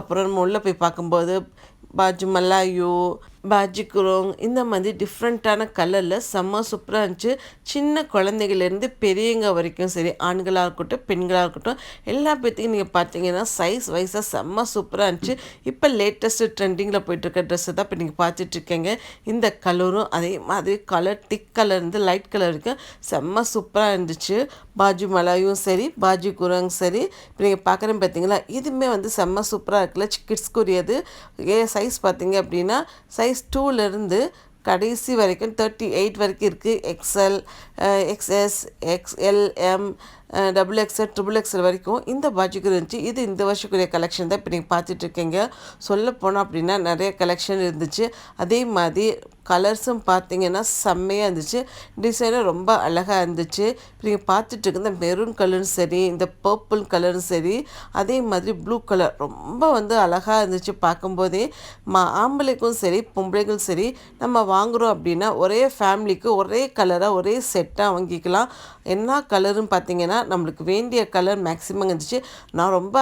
அப்புறம் நம்ம உள்ளே போய் பார்க்கும்போது பாஜு மலாயோ, பாஜி குரோங் இந்த மாதிரி டிஃப்ரெண்ட்டான கலரில் செம்ம சூப்பராக இருந்துச்சு. சின்ன குழந்தைகள்லேருந்து பெரியவங்க வரைக்கும் சரி, ஆண்களாக இருக்கட்டும் பெண்களாக இருக்கட்டும் எல்லா பேர்த்தையும் நீங்கள் பார்த்தீங்கன்னா சைஸ் வைஸாக செம்ம சூப்பராக இருந்துச்சு. இப்போ லேட்டஸ்ட்டு ட்ரெண்டிங்கில் போயிட்டுருக்க ட்ரெஸ்ஸை தான் இப்போ நீங்கள் பார்த்துட்ருக்கீங்க. இந்த கலரும் அதே மாதிரி கலர் திக் கலர் இருந்து லைட் கலர் வரைக்கும் செம்ம சூப்பராக இருந்துச்சு. பாஜு மலாயும் சரி, பாஜி குரோங் சரி, இப்போ நீங்கள் பார்க்குறேன் பார்த்தீங்களா, இதுவுமே செம்ம சூப்பராக இருக்குல்ல. கிட்ஸ்க்குரியது சைஸ் பார்த்தீங்க அப்படின்னா சைஸ் 2லேருந்து கடைசி வரைக்கும் 38 வரைக்கும் இருக்குது. XL, XS, XL, M, double XL, triple XL வரைக்கும் இந்த பாஜிக்கு இருந்துச்சு. இது இந்த வருஷக்குரிய கலெக்ஷன் தான் இப்போ நீங்கள் பார்த்துட்ருக்கீங்க. சொல்ல போனோம் அப்படின்னா நிறைய கலெக்ஷன் இருந்துச்சு. அதே மாதிரி கலர்ஸும் பார்த்தீங்கன்னா செம்மையாக இருந்துச்சு. டிசைனும் ரொம்ப அழகாக இருந்துச்சு. இப்போ நீங்கள் பார்த்துட்ருக்க இந்த மெரூன் கலரும் சரி, இந்த பர்பிள் கலரும் சரி, அதே மாதிரி ப்ளூ கலர் ரொம்ப அழகாக இருந்துச்சு பார்க்கும்போதே. ஆம்பளைக்கும் சரி பொம்பளைக்கும் சரி நம்ம வாங்குகிறோம் அப்படின்னா ஒரே ஃபேமிலிக்கு ஒரே கலராக ஒரே செட்டாக வாங்கிக்கலாம். என்ன கலருன்னு பார்த்தீங்கன்னா நம்மளுக்கு வேண்டிய கலர் மேக்ஸிமம் இருந்துச்சு. நான் ரொம்ப